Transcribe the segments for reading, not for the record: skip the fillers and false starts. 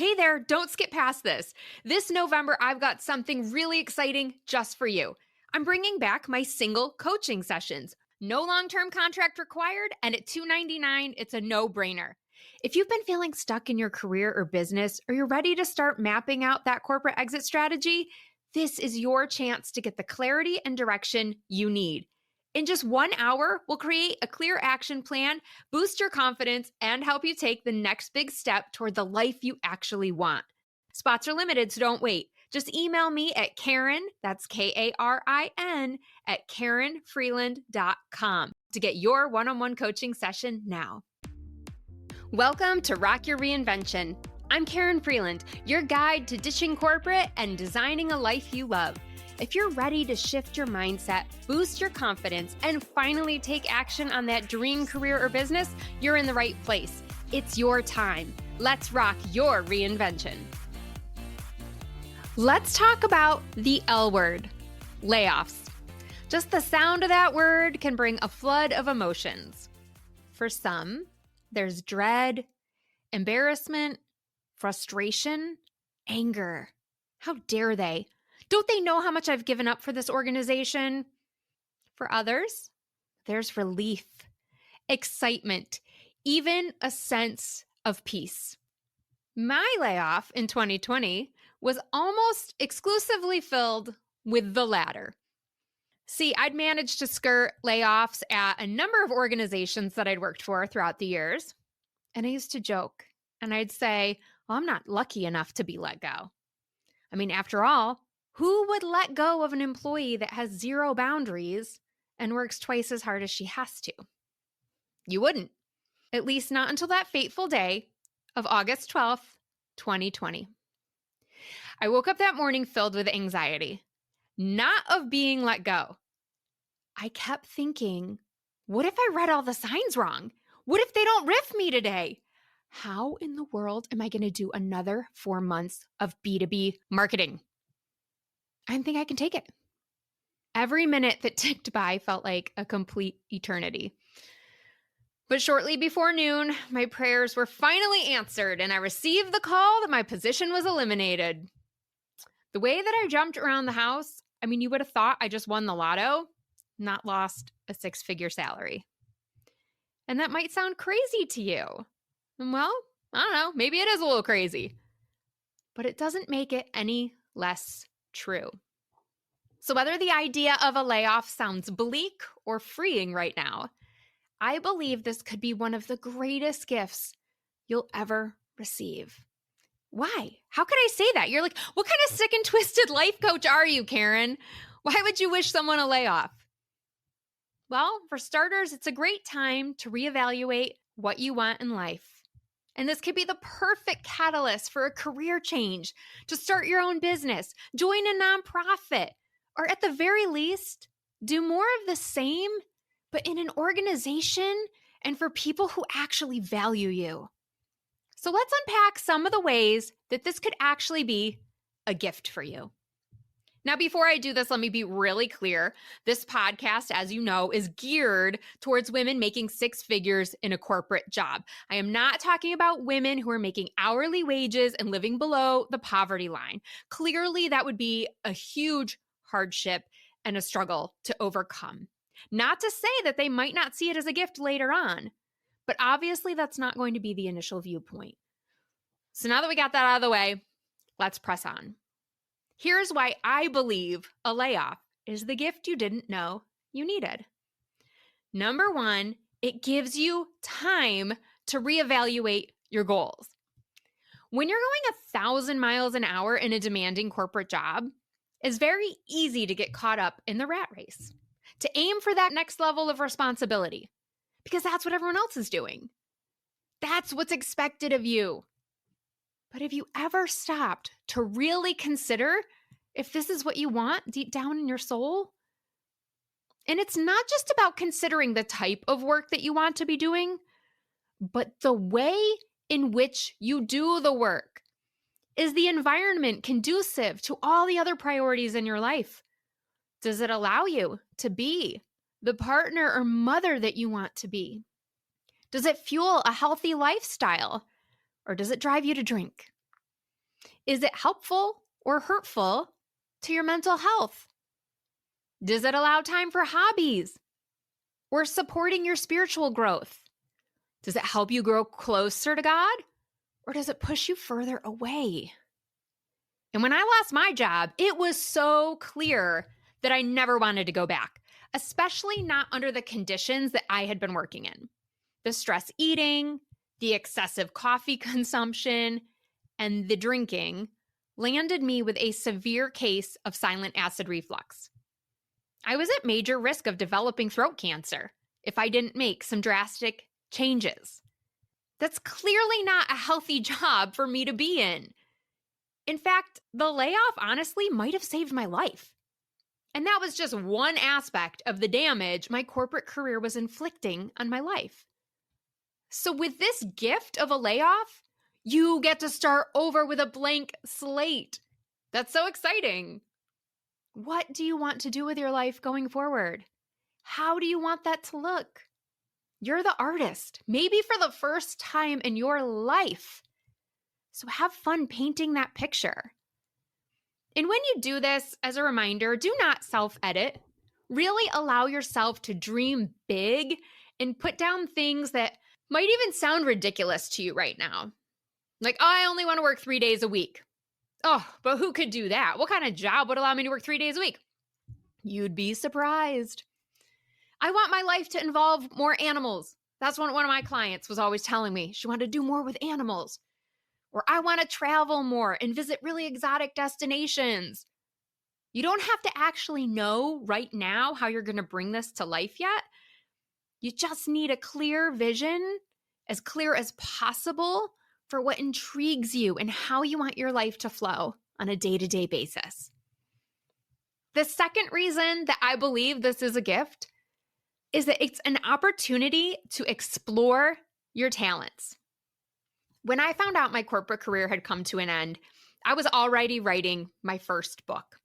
Hey there, don't skip past this. This November, I've got something really exciting just for you. I'm bringing back my single coaching sessions. No long-term contract required, and at $2.99, it's a no-brainer. If you've been feeling stuck in your career or business, or you're ready to start mapping out that corporate exit strategy, this is your chance to get the clarity and direction you need. In just 1 hour, we'll create a clear action plan, boost your confidence, and help you take the next big step toward the life you actually want. Spots are limited, so don't wait. Just email me at Karen, that's Karin, at KarenFreeland.com to get your one-on-one coaching session now. Welcome to Rock Your Reinvention. I'm Karen Freeland, your guide to ditching corporate and designing a life you love. If you're ready to shift your mindset, boost your confidence, and finally take action on that dream career or business, you're in the right place. It's your time. Let's rock your reinvention. Let's talk about the L word, layoffs. Just the sound of that word can bring a flood of emotions. For some, there's dread, embarrassment, frustration, anger. How dare they? Don't they know how much I've given up for this organization? For others, there's relief, excitement, even a sense of peace. My layoff in 2020 was almost exclusively filled with the latter. See, I'd managed to skirt layoffs at a number of organizations that I'd worked for throughout the years. And I used to joke, and I'd say, well, I'm not lucky enough to be let go. I mean, after all, who would let go of an employee that has zero boundaries and works twice as hard as she has to? You wouldn't, at least not until that fateful day of August 12th, 2020. I woke up that morning filled with anxiety, not of being let go. I kept thinking, what if I read all the signs wrong? What if they don't riff me today? How in the world am I going to do another 4 months of B2B marketing? I didn't think I can take it. Every minute that ticked by felt like a complete eternity. But shortly before noon, my prayers were finally answered, and I received the call that my position was eliminated. The way that I jumped around the house, I mean, you would have thought I just won the lotto, not lost a 6-figure salary. And that might sound crazy to you. Well, I don't know, maybe it is a little crazy. But it doesn't make it any less true. So whether the idea of a layoff sounds bleak or freeing right now, I believe this could be one of the greatest gifts you'll ever receive. Why? How could I say that? You're like, what kind of sick and twisted life coach are you, Karen? Why would you wish someone a layoff? Well, for starters, it's a great time to reevaluate what you want in life. And this could be the perfect catalyst for a career change, to start your own business, join a nonprofit, or at the very least, do more of the same, but in an organization and for people who actually value you. So let's unpack some of the ways that this could actually be a gift for you. Now, before I do this, let me be really clear. This podcast, as you know, is geared towards women making 6 figures in a corporate job. I am not talking about women who are making hourly wages and living below the poverty line. Clearly, that would be a huge hardship and a struggle to overcome. Not to say that they might not see it as a gift later on, but obviously that's not going to be the initial viewpoint. So now that we got that out of the way, let's press on. Here's why I believe a layoff is the gift you didn't know you needed. Number 1, it gives you time to reevaluate your goals. When you're going 1,000 miles an hour in a demanding corporate job, it's very easy to get caught up in the rat race, to aim for that next level of responsibility, because that's what everyone else is doing. That's what's expected of you. But have you ever stopped to really consider if this is what you want deep down in your soul? And it's not just about considering the type of work that you want to be doing, but the way in which you do the work. Is the environment conducive to all the other priorities in your life? Does it allow you to be the partner or mother that you want to be? Does it fuel a healthy lifestyle? Or does it drive you to drink? Is it helpful or hurtful to your mental health? Does it allow time for hobbies or supporting your spiritual growth? Does it help you grow closer to God or does it push you further away? And when I lost my job, it was so clear that I never wanted to go back, especially not under the conditions that I had been working in. The stress eating, the excessive coffee consumption, and the drinking landed me with a severe case of silent acid reflux. I was at major risk of developing throat cancer if I didn't make some drastic changes. That's clearly not a healthy job for me to be in. In fact, the layoff honestly might have saved my life. And that was just one aspect of the damage my corporate career was inflicting on my life. So with this gift of a layoff, you get to start over with a blank slate. That's so exciting. What do you want to do with your life going forward? How do you want that to look? You're the artist, maybe for the first time in your life. So have fun painting that picture. And when you do this, as a reminder, do not self-edit. Really allow yourself to dream big and put down things that might even sound ridiculous to you right now. Like, oh, I only want to work 3 days a week. Oh, but who could do that? What kind of job would allow me to work 3 days a week? You'd be surprised. I want my life to involve more animals. That's what one of my clients was always telling me. She wanted to do more with animals. Or I want to travel more and visit really exotic destinations. You don't have to actually know right now how you're going to bring this to life yet. You just need a clear vision, as clear as possible, for what intrigues you and how you want your life to flow on a day-to-day basis. The second reason that I believe this is a gift is that it's an opportunity to explore your talents. When I found out my corporate career had come to an end, I was already writing my first book.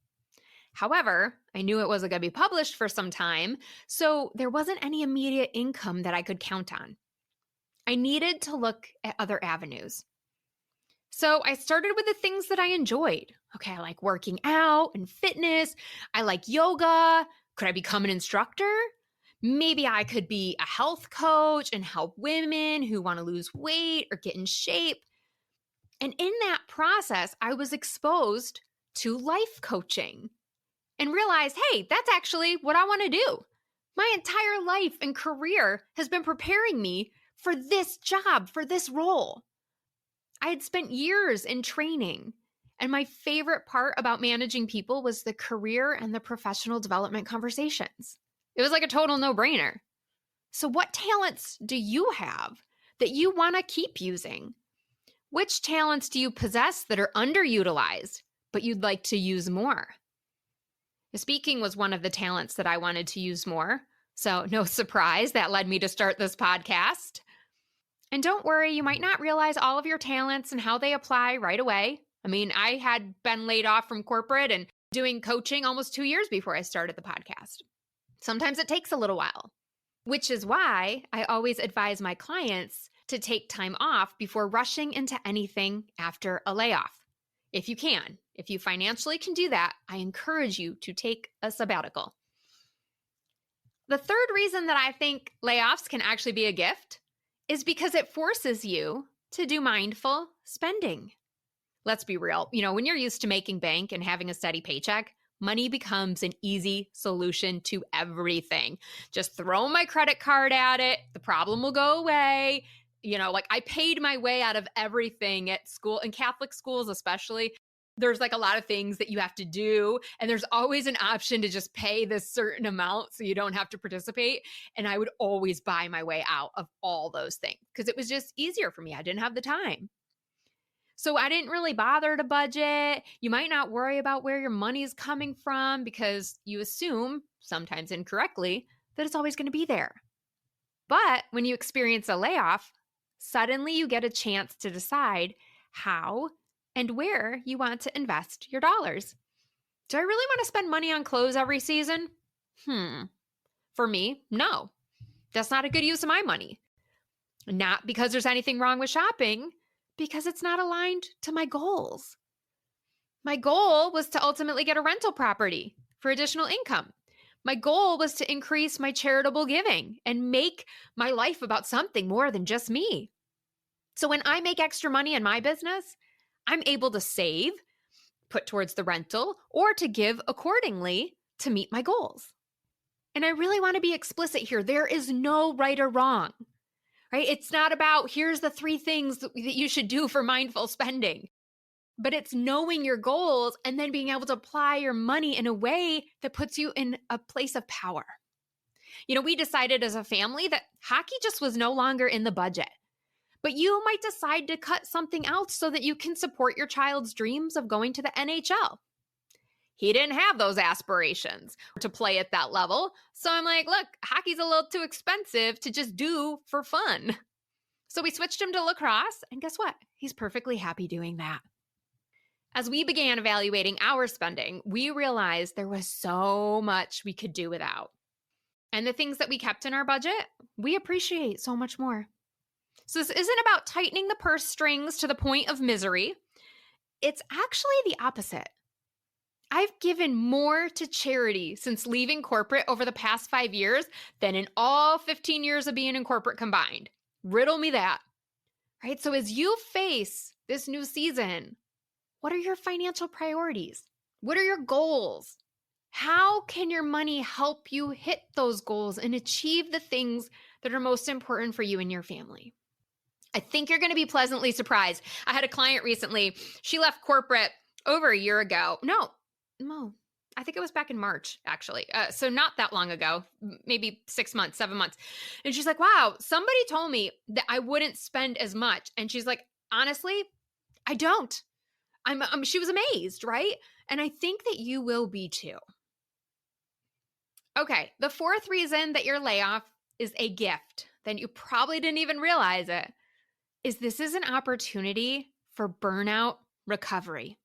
However, I knew it wasn't going to be published for some time, so there wasn't any immediate income that I could count on. I needed to look at other avenues. So I started with the things that I enjoyed. Okay, I like working out and fitness. I like yoga. Could I become an instructor? Maybe I could be a health coach and help women who want to lose weight or get in shape. And in that process, I was exposed to life coaching and realized, hey, that's actually what I want to do. My entire life and career has been preparing me for this job, for this role. I had spent years in training, and my favorite part about managing people was the career and the professional development conversations. It was like a total no-brainer. So what talents do you have that you want to keep using? Which talents do you possess that are underutilized, but you'd like to use more? Speaking was one of the talents that I wanted to use more. So no surprise, that led me to start this podcast. And don't worry, you might not realize all of your talents and how they apply right away. I mean, I had been laid off from corporate and doing coaching almost 2 years before I started the podcast. Sometimes it takes a little while, which is why I always advise my clients to take time off before rushing into anything after a layoff. If you can, if you financially can do that, I encourage you to take a sabbatical. The third reason that I think layoffs can actually be a gift is because it forces you to do mindful spending. Let's be real. When you're used to making bank and having a steady paycheck, money becomes an easy solution to everything. Just throw my credit card at it. The problem will go away. I paid my way out of everything at school, in Catholic schools especially. There's a lot of things that you have to do, and there's always an option to just pay this certain amount so you don't have to participate. And I would always buy my way out of all those things because it was just easier for me. I didn't have the time. So I didn't really bother to budget. You might not worry about where your money is coming from because you assume, sometimes incorrectly, that it's always going to be there. But when you experience a layoff, suddenly you get a chance to decide how and where you want to invest your dollars. Do I really want to spend money on clothes every season? For me, no. That's not a good use of my money. Not because there's anything wrong with shopping, because it's not aligned to my goals. My goal was to ultimately get a rental property for additional income. My goal was to increase my charitable giving and make my life about something more than just me. So when I make extra money in my business, I'm able to save, put towards the rental, or to give accordingly to meet my goals. And I really want to be explicit here. There is no right or wrong, right? It's not about here's the 3 things that you should do for mindful spending, but it's knowing your goals and then being able to apply your money in a way that puts you in a place of power. We decided as a family that hockey just was no longer in the budget. But you might decide to cut something else so that you can support your child's dreams of going to the NHL. He didn't have those aspirations to play at that level. So I'm like, look, hockey's a little too expensive to just do for fun. So we switched him to lacrosse, and guess what? He's perfectly happy doing that. As we began evaluating our spending, we realized there was so much we could do without. And the things that we kept in our budget, we appreciate so much more. So this isn't about tightening the purse strings to the point of misery. It's actually the opposite. I've given more to charity since leaving corporate over the past 5 years than in all 15 years of being in corporate combined. Riddle me that. Right? So as you face this new season, what are your financial priorities? What are your goals? How can your money help you hit those goals and achieve the things that are most important for you and your family? I think you're going to be pleasantly surprised. I had a client recently. She left corporate over a year ago. No, I think it was back in March, actually. So not that long ago, maybe 6 months, 7 months. And she's like, wow, somebody told me that I wouldn't spend as much. And she's like, honestly, I don't. She was amazed, right? And I think that you will be too. Okay, the 4th reason that your layoff is a gift, then you probably didn't even realize it, is this is an opportunity for burnout recovery.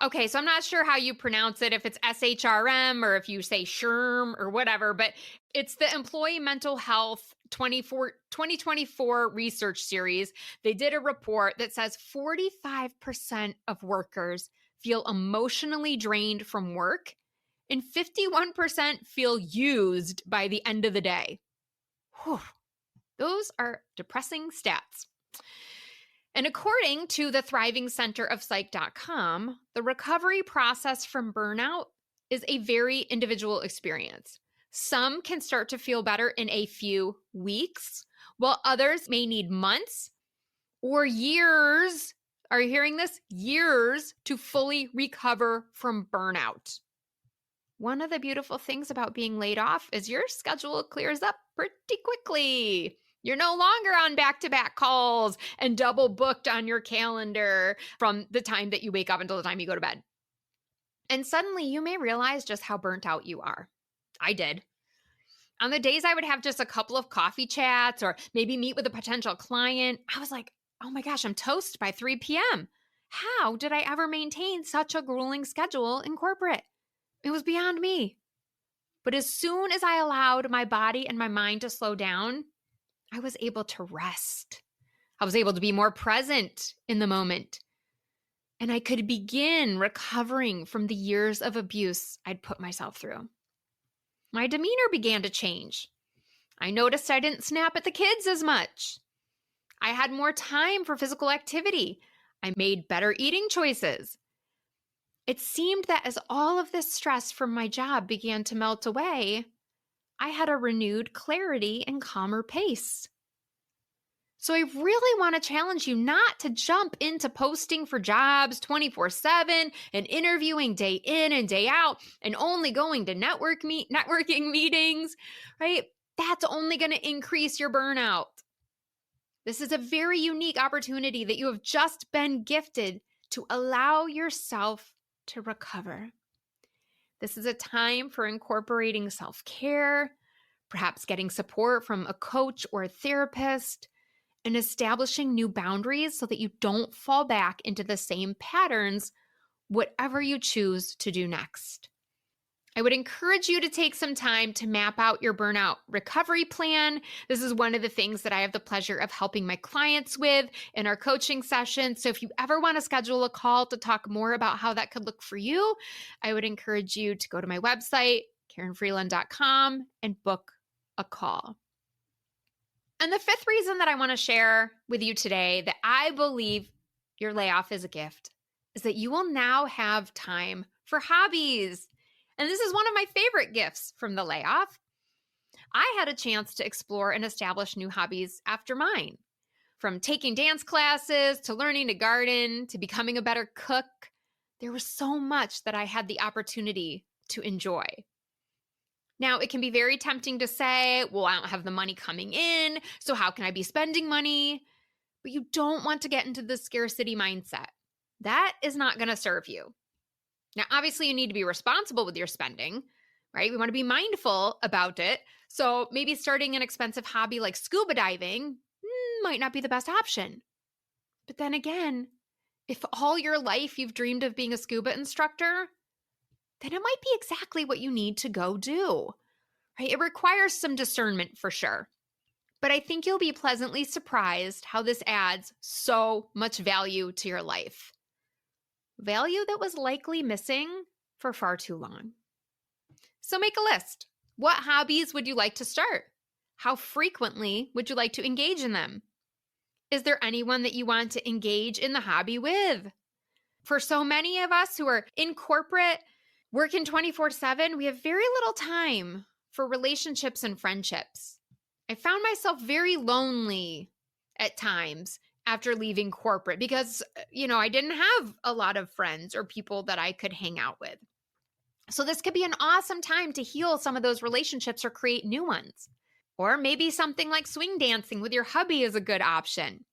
Okay, so I'm not sure how you pronounce it, if it's SHRM or if you say SHRM or whatever, but it's the Employee Mental Health 2024 research series. They did a report that says 45% of workers feel emotionally drained from work and 51% feel used by the end of the day. Whew. Those are depressing stats. And according to the Thriving Center of Psych.com, the recovery process from burnout is a very individual experience. Some can start to feel better in a few weeks, while others may need months or years. Are you hearing this? Years to fully recover from burnout. One of the beautiful things about being laid off is your schedule clears up pretty quickly. You're no longer on back-to-back calls and double booked on your calendar from the time that you wake up until the time you go to bed. And suddenly you may realize just how burnt out you are. I did. On the days I would have just a couple of coffee chats or maybe meet with a potential client, I was like, oh my gosh, I'm toast by 3 p.m. How did I ever maintain such a grueling schedule in corporate? It was beyond me. But as soon as I allowed my body and my mind to slow down, I was able to rest. I was able to be more present in the moment. And I could begin recovering from the years of abuse I'd put myself through. My demeanor began to change. I noticed I didn't snap at the kids as much. I had more time for physical activity. I made better eating choices. It seemed that as all of this stress from my job began to melt away, I had a renewed clarity and calmer pace. So I really want to challenge you not to jump into posting for jobs 24/7 and interviewing day in and day out and only going to networking meetings, right? That's only going to increase your burnout. This is a very unique opportunity that you have just been gifted to allow yourself to recover. This is a time for incorporating self-care, perhaps getting support from a coach or a therapist, and establishing new boundaries so that you don't fall back into the same patterns, whatever you choose to do next. I would encourage you to take some time to map out your burnout recovery plan. This is one of the things that I have the pleasure of helping my clients with in our coaching sessions. So if you ever want to schedule a call to talk more about how that could look for you, I would encourage you to go to my website, KarenFreeland.com, and book a call. And the fifth reason that I want to share with you today that I believe your layoff is a gift is that you will now have time for hobbies. And this is one of my favorite gifts from the layoff. I had a chance to explore and establish new hobbies after mine. From taking dance classes to learning to garden to becoming a better cook, there was so much that I had the opportunity to enjoy. Now, it can be very tempting to say, well, I don't have the money coming in, so how can I be spending money? But you don't want to get into the scarcity mindset. That is not going to serve you. Now, obviously, you need to be responsible with your spending, right? We want to be mindful about it. So maybe starting an expensive hobby like scuba diving might not be the best option. But then again, if all your life you've dreamed of being a scuba instructor, then it might be exactly what you need to go do, right? It requires some discernment for sure. But I think you'll be pleasantly surprised how this adds so much value to your life. Value that was likely missing for far too long. So make a list. What hobbies would you like to start? How frequently would you like to engage in them? Is there anyone that you want to engage in the hobby with? For so many of us who are in corporate, working 24/7, we have very little time for relationships and friendships. I found myself very lonely at times after leaving corporate because, I didn't have a lot of friends or people that I could hang out with. So this could be an awesome time to heal some of those relationships or create new ones. Or maybe something like swing dancing with your hubby is a good option.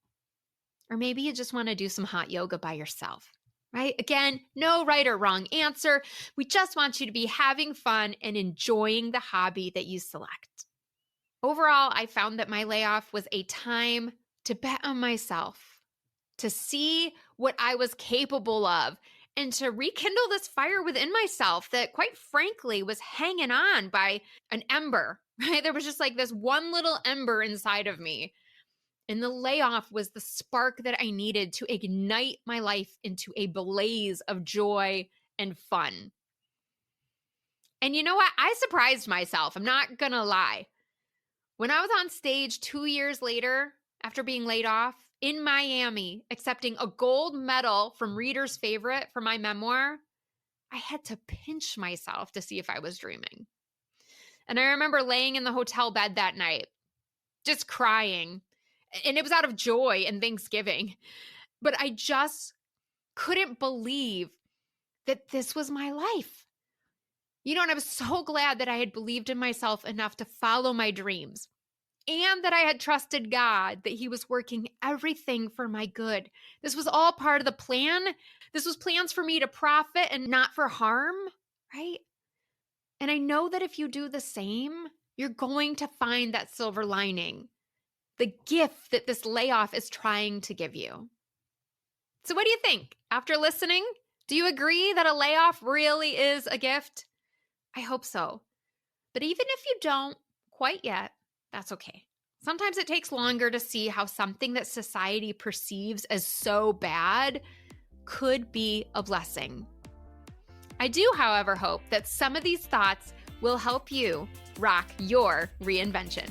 Or maybe you just want to do some hot yoga by yourself, right? Again, no right or wrong answer. We just want you to be having fun and enjoying the hobby that you select. Overall, I found that my layoff was a time to bet on myself, to see what I was capable of, and to rekindle this fire within myself that, quite frankly, was hanging on by an ember, right? There was just like this one little ember inside of me. And the layoff was the spark that I needed to ignite my life into a blaze of joy and fun. And you know what? I surprised myself. I'm not going to lie. When I was on stage 2 years later, after being laid off in Miami, accepting a gold medal from Reader's Favorite for my memoir, I had to pinch myself to see if I was dreaming. And I remember laying in the hotel bed that night, just crying. And it was out of joy and Thanksgiving. But I just couldn't believe that this was my life. And I was so glad that I had believed in myself enough to follow my dreams. And that I had trusted God, that He was working everything for my good. This was all part of the plan. This was plans for me to profit and not for harm, right? And I know that if you do the same, you're going to find that silver lining, the gift that this layoff is trying to give you. So what do you think? After listening, do you agree that a layoff really is a gift? I hope so. But even if you don't quite yet, that's okay. Sometimes it takes longer to see how something that society perceives as so bad could be a blessing. I do, however, hope that some of these thoughts will help you rock your reinvention.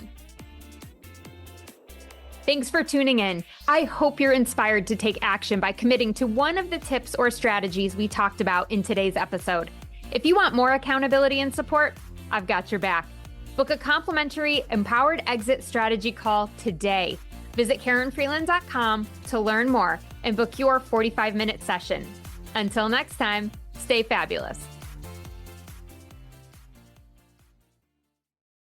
Thanks for tuning in. I hope you're inspired to take action by committing to one of the tips or strategies we talked about in today's episode. If you want more accountability and support, I've got your back. Book a complimentary Empowered Exit Strategy call today. Visit KarenFreeland.com to learn more and book your 45-minute session. Until next time, stay fabulous.